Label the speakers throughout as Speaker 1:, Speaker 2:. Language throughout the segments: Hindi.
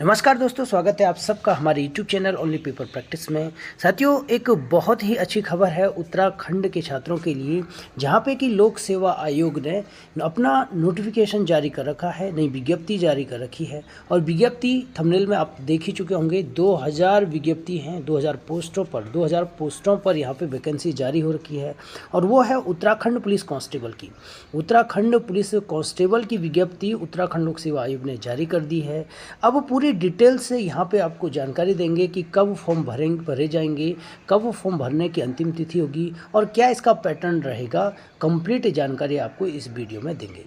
Speaker 1: नमस्कार दोस्तों, स्वागत है आप सबका हमारे YouTube channel only paper practice में। साथियों, एक बहुत ही अच्छी खबर है उत्तराखंड के छात्रों के लिए, जहां पे कि लोक सेवा आयोग ने अपना नोटिफिकेशन जारी कर रखा है, नई विज्ञप्ति जारी कर रखी है। और विज्ञप्ति थंबनेल में आप देख ही चुके होंगे, 2000 विज्ञप्ति हैं, 2000 पोस्टों पर यहाँ पे वैकेंसी जारी हो रखी है। और वो है उत्तराखंड पुलिस कांस्टेबल की। उत्तराखंड पुलिस कांस्टेबल की विज्ञप्ति उत्तराखंड लोक सेवा आयोग ने जारी कर दी है। अब पूरी डिटेल से यहाँ पे आपको जानकारी देंगे कि कब फॉर्म भरे जाएंगे, कब फॉर्म भरने की अंतिम तिथि होगी और क्या इसका पैटर्न रहेगा। कंप्लीट जानकारी आपको इस वीडियो में देंगे।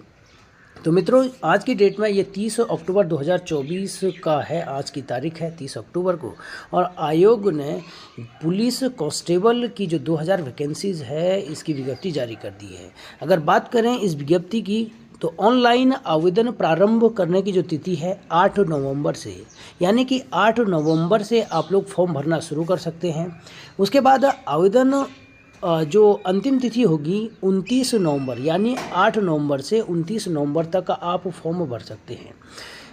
Speaker 1: तो मित्रों, आज की डेट में ये 30 अक्टूबर 2024 का है, आज की तारीख है 30 अक्टूबर को। और आयोग ने पुलिस कांस्टेबल की जो 2000 वैकेंसीज है, इसकी विज्ञप्ति जारी कर दी है। अगर बात करें इस विज्ञप्ति की, तो ऑनलाइन आवेदन प्रारंभ करने की जो तिथि है 8 नवंबर से, यानी कि 8 नवंबर से आप लोग फॉर्म भरना शुरू कर सकते हैं। उसके बाद आवेदन जो अंतिम तिथि होगी 29 नवंबर, यानी 8 नवंबर से 29 नवंबर तक आप फॉर्म भर सकते हैं।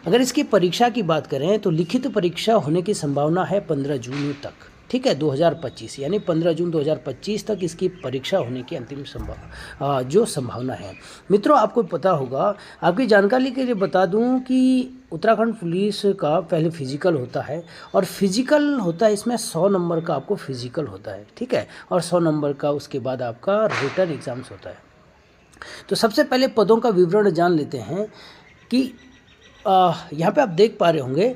Speaker 1: अगर इसकी परीक्षा की बात करें तो लिखित परीक्षा होने की संभावना है 15 जून तक, ठीक है, 2025, यानी 15 जून 2025 तक इसकी परीक्षा होने की अंतिम संभावना है। मित्रों, आपको पता होगा, आपकी जानकारी के लिए बता दूं कि उत्तराखंड पुलिस का पहले फिजिकल होता है, और फिजिकल होता है इसमें 100 नंबर का आपको फिजिकल होता है, ठीक है, और 100 नंबर का उसके बाद आपका रिटन एग्जाम्स होता है। तो सबसे पहले पदों का विवरण जान लेते हैं कि यहाँ पे आप देख पा रहे होंगे,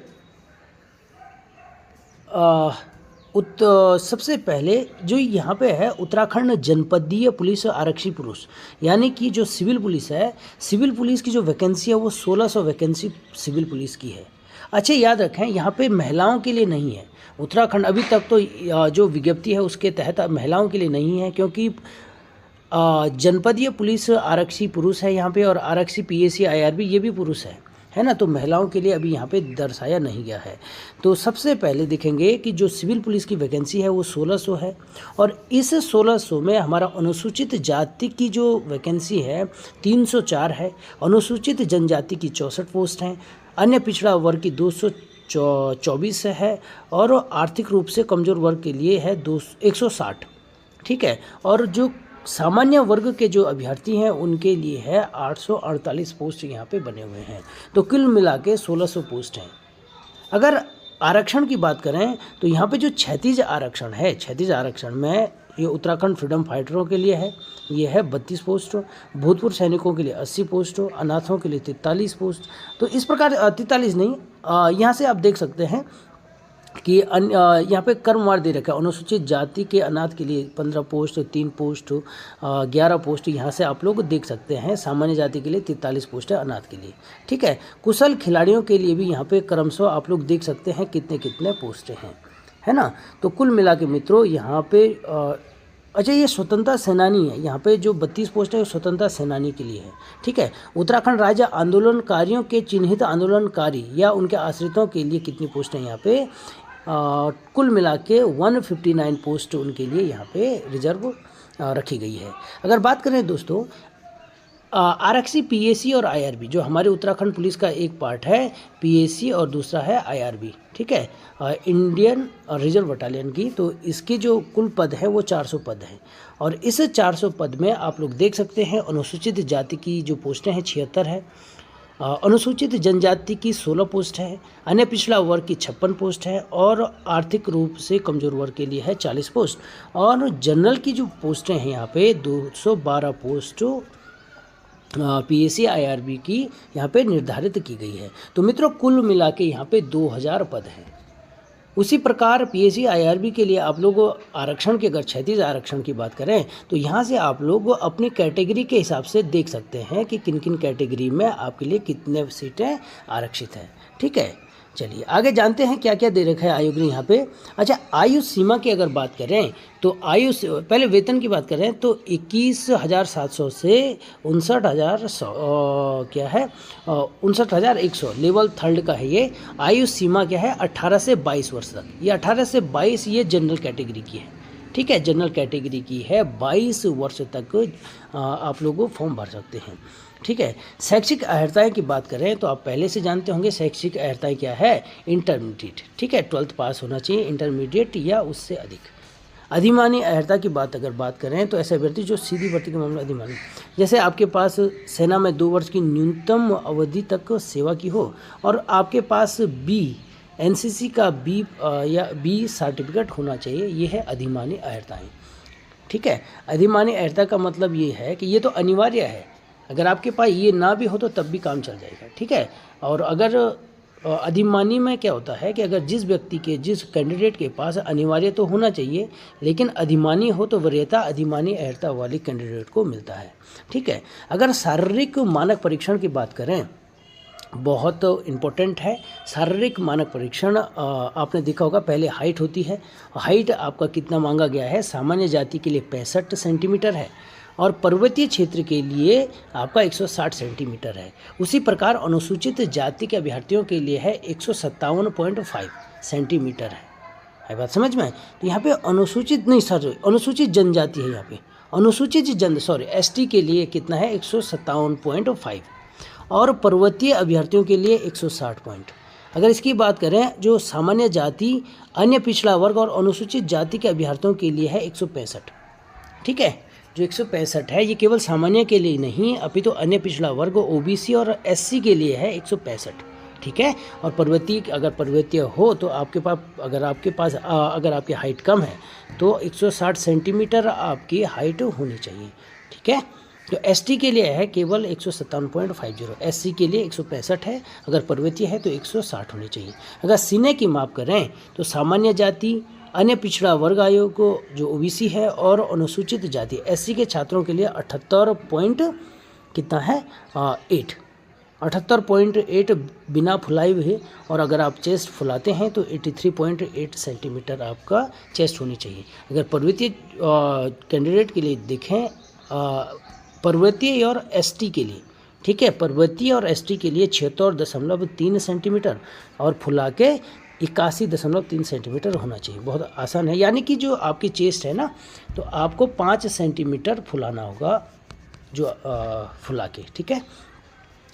Speaker 1: सबसे पहले जो यहाँ पे है उत्तराखंड जनपदीय पुलिस आरक्षी पुरुष, यानी कि जो सिविल पुलिस है, सिविल पुलिस की जो वैकेंसी है वो 1600 वैकेंसी सिविल पुलिस की है। अच्छा, याद रखें, यहाँ पे महिलाओं के लिए नहीं है। उत्तराखंड अभी तक तो जो विज्ञप्ति है उसके तहत महिलाओं के लिए नहीं है, क्योंकि जनपदीय पुलिस आरक्षी पुरुष है यहाँ पे, और आरक्षी PAC IRB ये भी पुरुष है ना। तो महिलाओं के लिए अभी यहाँ पे दर्शाया नहीं गया है। तो सबसे पहले देखेंगे कि जो सिविल पुलिस की वैकेंसी है वो 1600 है, और इस 1600 में हमारा अनुसूचित जाति की जो वैकेंसी है 304 है, अनुसूचित जनजाति की 64 पोस्ट हैं, अन्य पिछड़ा वर्ग की 224 है, और आर्थिक रूप से कमज़ोर वर्ग के लिए है 160, ठीक है। और जो सामान्य वर्ग के जो अभ्यर्थी हैं उनके लिए है 848 पोस्ट यहाँ पे बने हुए हैं। तो कुल मिला के 1600 पोस्ट हैं। अगर आरक्षण की बात करें तो यहाँ पे जो क्षैतिज आरक्षण है, क्षैतिज आरक्षण में ये उत्तराखंड फ्रीडम फाइटरों के लिए है, ये है 32 पोस्ट, भूतपूर्व सैनिकों के लिए 80 पोस्ट, अनाथों के लिए 43 पोस्ट। तो इस प्रकार 43 नहीं, यहाँ से आप देख सकते हैं कि यहाँ पे क्रमवार दे रखा है। अनुसूचित जाति के अनाथ के लिए 15 पोस्ट, 3 पोस्ट, 11 पोस्ट यहाँ से आप लोग देख सकते हैं। सामान्य जाति के लिए 43 पोस्ट है अनाथ के लिए, ठीक है। कुशल खिलाड़ियों के लिए भी यहाँ पे क्रमशः आप लोग देख सकते हैं कितने कितने पोस्ट हैं, है ना। तो कुल मिला के मित्रों यहाँ पे अच्छा, ये स्वतंत्रता सेनानी है, यहाँ पे जो 32 पोस्ट है वो स्वतंत्रता सेनानी के लिए है, ठीक है। उत्तराखंड राज्य आंदोलनकारियों के चिन्हित आंदोलनकारी या उनके आश्रितों के लिए कितनी पोस्ट है यहाँ पे, कुल मिला के 159 पोस्ट उनके लिए यहाँ पे रिजर्व रखी गई है। अगर बात करें दोस्तों, आरक्षी PAC और IRB, जो हमारे उत्तराखंड पुलिस का एक पार्ट है PAC और दूसरा है IRB, ठीक है, इंडियन रिजर्व बटालियन की। तो इसके जो कुल पद है वो 400 पद हैं, और इस 400 पद में आप लोग देख सकते हैं अनुसूचित जाति की जो पोस्टें हैं 76 है, अनुसूचित जनजाति की 16 पोस्ट है, अन्य पिछड़ा वर्ग की 56 पोस्ट है, और आर्थिक रूप से कमज़ोर वर्ग के लिए है 40 पोस्ट, और जनरल की जो पोस्टें हैं यहाँ पे 212 पोस्ट PAC IRB की यहाँ पे निर्धारित की गई है। तो मित्रों, कुल मिला के यहाँ पे 2000 पद हैं। उसी प्रकार PAC IRB के लिए आप लोग आरक्षण के, अगर क्षैतिज आरक्षण की बात करें तो यहाँ से आप लोग अपनी कैटेगरी के हिसाब से देख सकते हैं कि किन किन कैटेगरी में आपके लिए कितने सीटें आरक्षित हैं, ठीक है। चलिए आगे जानते हैं क्या क्या दे रखा है आयोग ने यहाँ पे। अच्छा, आयु सीमा की अगर बात करें तो पहले वेतन की बात करें तो 21,700 से 59,100 क्या है 59,100 लेवल 3 का है ये। आयु सीमा क्या है 18 से 22 वर्ष तक। ये 18 से 22 ये जनरल कैटेगरी की है, ठीक है, जनरल कैटेगरी की है, 22 वर्ष तक आप लोग फॉर्म भर सकते हैं। ठीक है, शैक्षिक अर्हताएँ की बात करें तो आप पहले से जानते होंगे शैक्षिक अर्हताएँ क्या है, इंटरमीडिएट। ठीक है, 12th पास होना चाहिए, इंटरमीडिएट या उससे अधिक। अधिमानी अर्हता की अगर बात करें तो ऐसे अभ्यर्थी जो सीधी भर्ती के मामले में अधिमानी, जैसे आपके पास सेना में 2 वर्ष की न्यूनतम अवधि तक सेवा की हो और आपके पास एनसीसी का या बी सर्टिफिकेट होना चाहिए, ये है अधिमानी अर्हताएँ। ठीक है, अधिमानी अर्हता का मतलब ये है कि ये तो अनिवार्य है, अगर आपके पास ये ना भी हो तो तब भी काम चल जाएगा। ठीक है, और अगर अधिमानी में क्या होता है कि अगर जिस कैंडिडेट के पास अनिवार्य तो होना चाहिए, लेकिन अधिमानी हो तो वरीयता अधिमानी अर्हता वाले कैंडिडेट को मिलता है। ठीक है, अगर शारीरिक मानक परीक्षण की बात करें, बहुत इम्पोर्टेंट है शारीरिक मानक परीक्षण। आपने देखा होगा पहले हाइट होती है, हाइट आपका कितना मांगा गया है, सामान्य जाति के लिए 65 सेंटीमीटर है और पर्वतीय क्षेत्र के लिए आपका 160 सेंटीमीटर है। उसी प्रकार अनुसूचित जाति के अभ्यर्थियों के लिए है 157.5 सेंटीमीटर है बात समझ में? तो यहाँ पे अनुसूचित जनजाति है, यहाँ पे एसटी के लिए कितना है 157.5 और पर्वतीय अभ्यर्थियों के लिए 160 पॉइंट। अगर इसकी बात करें जो सामान्य जाति, अन्य पिछड़ा वर्ग और अनुसूचित जाति के अभ्यर्थियों के लिए है 165। ठीक है, जो 165 है ये केवल सामान्य के लिए नहीं अपितु तो अन्य पिछड़ा वर्ग ओबीसी और एससी के लिए है 165। ठीक है, और पर्वतीय हो तो अगर आपकी हाइट कम है तो 160 सेंटीमीटर आपकी हाइट होनी चाहिए। ठीक है, तो एसटी के लिए है केवल 157.50, एससी के लिए 165 है, अगर पर्वतीय है तो 160 होनी चाहिए। अगर सीने की माप करें तो सामान्य जाति, अन्य पिछड़ा वर्ग आयोग को जो ओबीसी है और अनुसूचित जाति एससी के छात्रों के लिए 78.8 बिना फुलाए हुए, और अगर आप चेस्ट फुलाते हैं तो 83.8 सेंटीमीटर आपका चेस्ट होनी चाहिए। अगर पर्वतीय कैंडिडेट के लिए देखें, पर्वतीय और एसटी के लिए, ठीक है, पर्वतीय और एसटी के लिए 76.3 सेंटीमीटर और फुला के 81.3 सेंटीमीटर होना चाहिए। बहुत आसान है, यानी कि जो आपकी चेस्ट है ना तो आपको 5 सेंटीमीटर फुलाना होगा जो फुला के। ठीक है,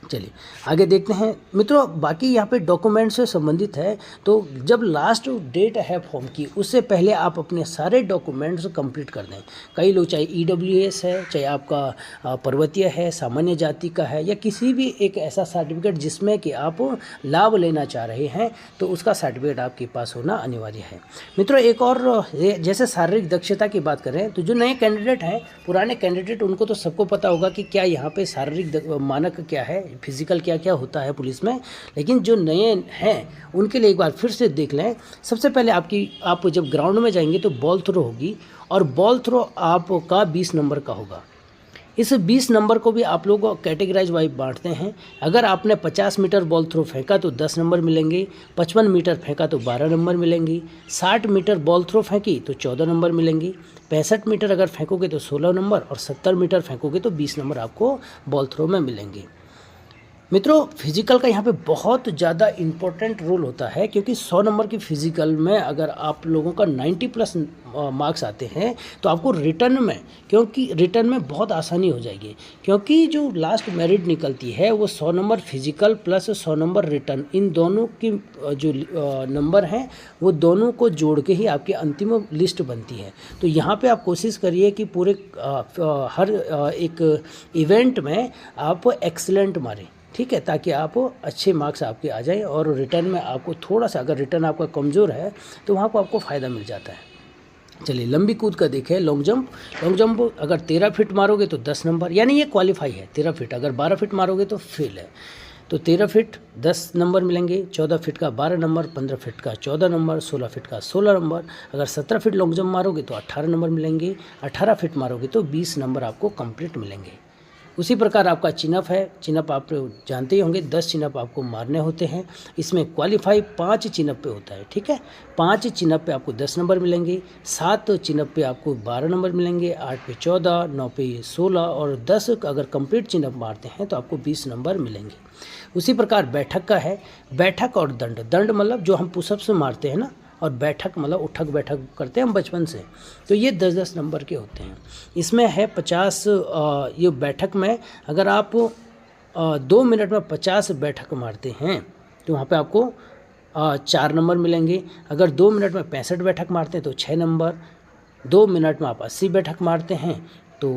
Speaker 1: चलिए आगे देखते हैं मित्रों। बाकी यहाँ पे डॉक्यूमेंट से संबंधित है, तो जब लास्ट डेट है फॉर्म की उससे पहले आप अपने सारे डॉक्यूमेंट्स कंप्लीट कर दें। कई लोग चाहे ईडब्ल्यूएस है, चाहे आपका पर्वतीय है, सामान्य जाति का है, या किसी भी एक ऐसा सर्टिफिकेट जिसमें कि आप लाभ लेना चाह रहे हैं तो उसका सर्टिफिकेट आपके पास होना अनिवार्य है। मित्रों एक और जैसे शारीरिक दक्षता की बात करें तो जो नए कैंडिडेट हैं, पुराने कैंडिडेट उनको तो सबको पता होगा कि क्या यहाँ पे शारीरिक मानक क्या है, फिजिकल क्या क्या होता है पुलिस में, लेकिन जो नए हैं उनके लिए एक बार फिर से देख लें। सबसे पहले आप जब ग्राउंड में जाएंगे तो बॉल थ्रो होगी और बॉल थ्रो आपका 20 नंबर का होगा। इस 20 नंबर को भी आप लोग कैटेगराइज वाइज बांटते हैं। अगर आपने 50 मीटर बॉल थ्रो फेंका तो 10 नंबर मिलेंगे, 55 मीटर फेंका तो 12 नंबर मिलेंगे, 60 मीटर बॉल थ्रो फेंकी तो 14 नंबर मिलेंगे, 65 मीटर अगर फेंकोगे तो 16 नंबर और 70 मीटर फेंकोगे तो 20 नंबर आपको बॉल थ्रो में मिलेंगे। मित्रों फिजिकल का यहाँ पे बहुत ज़्यादा इम्पोर्टेंट रोल होता है, क्योंकि 100 नंबर की फिजिकल में अगर आप लोगों का 90+ मार्क्स आते हैं तो आपको रिटर्न में बहुत आसानी हो जाएगी, क्योंकि जो लास्ट मेरिट निकलती है वो 100 number physical plus 100 number return, इन दोनों की जो नंबर हैं वो दोनों को जोड़ के ही आपकी अंतिम लिस्ट बनती है। तो यहाँ पे आप कोशिश करिए कि पूरे हर एक इवेंट में आप एक्सीलेंट मारें, ठीक है, ताकि आप अच्छे मार्क्स आपके आ जाएं और रिटर्न में आपको थोड़ा सा, अगर रिटर्न आपका कमज़ोर है तो वहाँ पर आपको फ़ायदा मिल जाता है। चलिए लंबी कूद का देखें, लॉन्ग जंप अगर 13 फीट मारोगे तो 10 नंबर, यानी ये क्वालिफाई है। 13 फीट, अगर 12 फीट मारोगे तो फेल है। तो 13 फीट 10 नंबर मिलेंगे, 14 फीट का 12 नंबर, 15 फीट का 14 नंबर, 16 फीट का 16 नंबर। अगर 17 फीट लॉन्ग जंप मारोगे तो 18 नंबर मिलेंगे, 18 फीट मारोगे तो 20 नंबर आपको कंप्लीट मिलेंगे। उसी प्रकार आपका चिनअप है, चिनअप आप जानते ही होंगे 10 चिनअप आपको मारने होते हैं। इसमें क्वालिफाई 5 चिनअप पे होता है, ठीक है। 5 चिनअप पे आपको 10 नंबर मिलेंगे, 7 चिनअप पे आपको 12 नंबर मिलेंगे, 8 पे 14, 9 पे 16 और 10 अगर कंप्लीट चिनअप मारते हैं तो आपको 20 नंबर मिलेंगे। उसी प्रकार बैठक का है, बैठक और दंड मतलब जो हम पुशअप्स मारते हैं ना, और बैठक मतलब उठक बैठक करते हैं हम बचपन से, तो ये 10-10 नंबर के होते हैं। इसमें है 50 ये बैठक में अगर आप 2 मिनट में 50 बैठक मारते हैं तो वहाँ पे आपको 4 नंबर मिलेंगे। अगर 2 मिनट में 65 बैठक मारते हैं तो 6 नंबर, 2 मिनट में आप 80 बैठक मारते हैं तो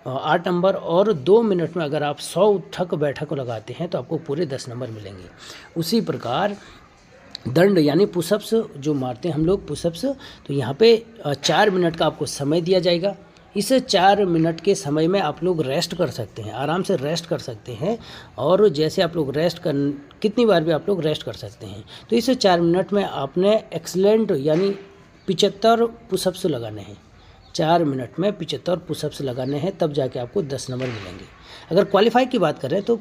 Speaker 1: 8 नंबर, और 2 मिनट में अगर आप 100 उठक बैठक लगाते हैं तो आपको पूरे 10 नंबर मिलेंगे। उसी प्रकार दंड यानी पुशअप्स जो मारते हैं हम लोग पुशअप्स, तो यहाँ पे 4 मिनट का आपको समय दिया जाएगा। इस 4 मिनट के समय में आप लोग रेस्ट कर सकते हैं, आराम से रेस्ट कर सकते हैं, और जैसे आप लोग रेस्ट कर कितनी बार भी आप लोग रेस्ट कर सकते हैं। तो इस 4 मिनट में आपने एक्सीलेंट यानी 75 पुशअप्स लगाने हैं। 4 मिनट में 75 पुशअप्स लगाने हैं, तब जाके आपको 10 नंबर मिलेंगे। अगर क्वालिफाई की बात करें तो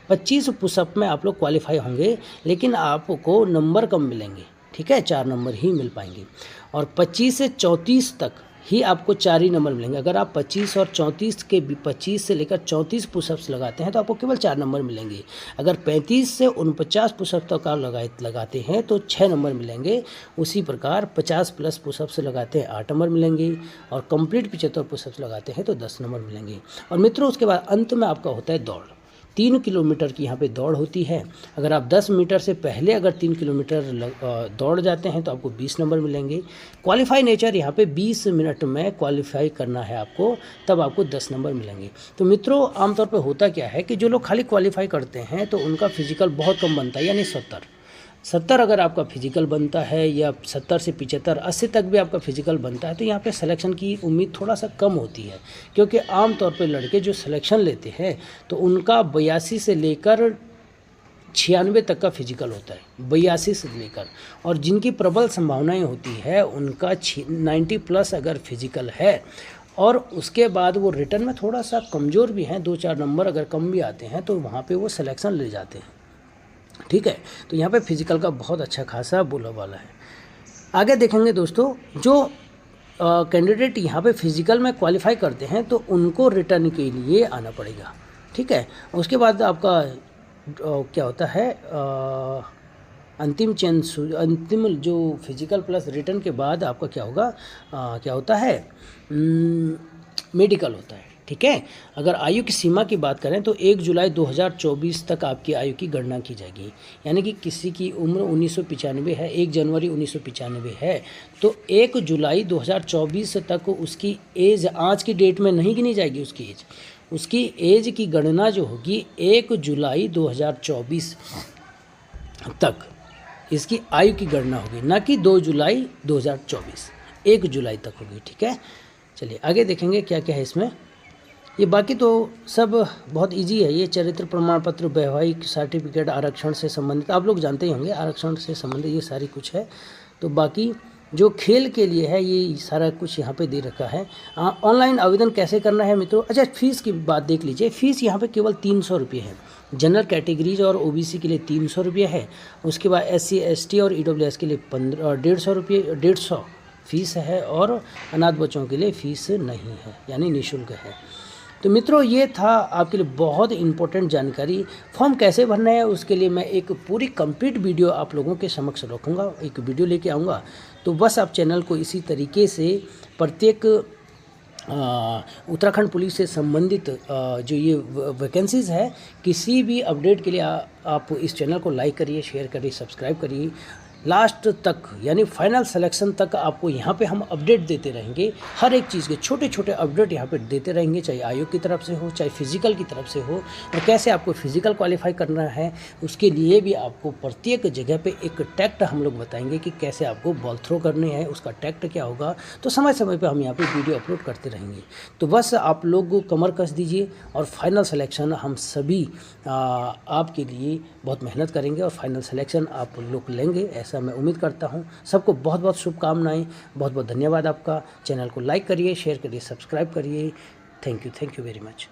Speaker 1: 25 पुशअप में आप लोग क्वालिफाई होंगे, लेकिन आपको नंबर कम मिलेंगे, ठीक है, 4 नंबर ही मिल पाएंगे। और 25 से 34 तक ही आपको 4 ही नंबर मिलेंगे। अगर आप 25 और 34 के 25 से लेकर 34 पुशअप्स लगाते हैं तो आपको केवल 4 नंबर मिलेंगे। अगर 35 से 49 पुशअप तक आप लगाते हैं तो 6 नंबर मिलेंगे। उसी प्रकार 50 प्लस पुशअप्स लगाते हैं 8 नंबर मिलेंगे, और कंप्लीट 75 पुशअप्स लगाते हैं तो 10 नंबर मिलेंगे। और मित्रों उसके बाद अंत में आपका होता है दौड़। 3 किलोमीटर की यहाँ पे दौड़ होती है। अगर आप 10 मीटर से पहले अगर 3 किलोमीटर दौड़ जाते हैं तो आपको 20 नंबर मिलेंगे। क्वालिफाई नेचर यहाँ पे 20 मिनट में क्वालिफाई करना है आपको, तब आपको 10 नंबर मिलेंगे। तो मित्रों आमतौर पे होता क्या है कि जो लोग खाली क्वालिफाई करते हैं तो उनका फिजिकल बहुत कम बनता है, यानी 70 अगर आपका फिजिकल बनता है, या 70 से 75 80 तक भी आपका फिजिकल बनता है, तो यहाँ पे सिलेक्शन की उम्मीद थोड़ा सा कम होती है। क्योंकि आम तौर पे लड़के जो सिलेक्शन लेते हैं तो उनका 82 से लेकर 96 तक का फिजिकल होता है, 82 से लेकर, और जिनकी प्रबल संभावनाएं होती है उनका 90 प्लस अगर फिजिकल है, और उसके बाद वो रिटर्न में थोड़ा सा कमज़ोर भी हैं, 2-4 नंबर अगर कम भी आते हैं तो वहाँ पे वो सिलेक्शन ले जाते हैं, ठीक है। तो यहाँ पे फिजिकल का बहुत अच्छा खासा बोलबाला है। आगे देखेंगे दोस्तों, जो कैंडिडेट यहाँ पे फिजिकल में क्वालिफाई करते हैं तो उनको रिटर्न के लिए आना पड़ेगा, ठीक है। उसके बाद आपका क्या होता है, अंतिम जो फिजिकल प्लस रिटर्न के बाद आपका क्या होगा, क्या होता है, मेडिकल होता है, ठीक है। अगर आयु की सीमा की बात करें तो 1 जुलाई 2024 तक आपकी आयु की गणना की जाएगी। यानी कि किसी की उम्र 1995 है, 1 जनवरी 1995 है, तो 1 जुलाई 2024 तक उसकी एज आज की डेट में नहीं गिनी जाएगी। उसकी एज की गणना जो होगी 1 जुलाई 2024 तक इसकी आयु की गणना होगी, ना कि 2 जुलाई 2024, 1 जुलाई तक होगी, ठीक है। चलिए आगे देखेंगे क्या क्या है इसमें। ये बाकी तो सब बहुत इजी है। ये चरित्र प्रमाण पत्र, वैवाहिक सर्टिफिकेट, आरक्षण से संबंधित आप लोग जानते ही होंगे, आरक्षण से संबंधित ये सारी कुछ है। तो बाकी जो खेल के लिए है ये सारा कुछ यहाँ पे दे रखा है। ऑनलाइन आवेदन कैसे करना है मित्रों। अच्छा, फीस की बात देख लीजिए। फीस यहाँ पे केवल 300 रुपये है। जनरल कैटेगरीज और ओबीसी के लिए 300 रुपये है। उसके बाद SC ST और EWS के लिए 150 फीस है, और अनाथ बच्चों के लिए फीस नहीं है, यानी निःशुल्क है। तो मित्रों ये था आपके लिए बहुत इंपॉर्टेंट जानकारी। फॉर्म कैसे भरना है उसके लिए मैं एक पूरी कंप्लीट वीडियो आप लोगों के समक्ष रखूँगा, एक वीडियो लेके आऊँगा। तो बस आप चैनल को इसी तरीके से प्रत्येक उत्तराखंड पुलिस से संबंधित जो ये वैकेंसीज़ है, किसी भी अपडेट के लिए आप इस चैनल को लाइक करिए, शेयर करिए, सब्सक्राइब करिए। लास्ट तक यानी फाइनल सिलेक्शन तक आपको यहाँ पे हम अपडेट देते रहेंगे। हर एक चीज़ के छोटे छोटे अपडेट यहाँ पे देते रहेंगे, चाहे आयोग की तरफ से हो, चाहे फिजिकल की तरफ से हो, और कैसे आपको फिजिकल क्वालिफाई करना है उसके लिए भी आपको प्रत्येक जगह पे एक टैक्ट हम लोग बताएंगे कि कैसे आपको बॉल थ्रो करने हैं, उसका टैक्ट क्या होगा। तो समय समय पर हम यहाँ पर वीडियो अपलोड करते रहेंगे। तो बस आप लोग कमर कस दीजिए, और फाइनल सिलेक्शन हम सभी आपके लिए बहुत मेहनत करेंगे, और फाइनल सिलेक्शन आप लोग लेंगे ऐसा मैं उम्मीद करता हूं। सबको बहुत बहुत शुभकामनाएं, बहुत बहुत धन्यवाद आपका। चैनल को लाइक करिए, शेयर करिए, सब्सक्राइब करिए। Thank you very much.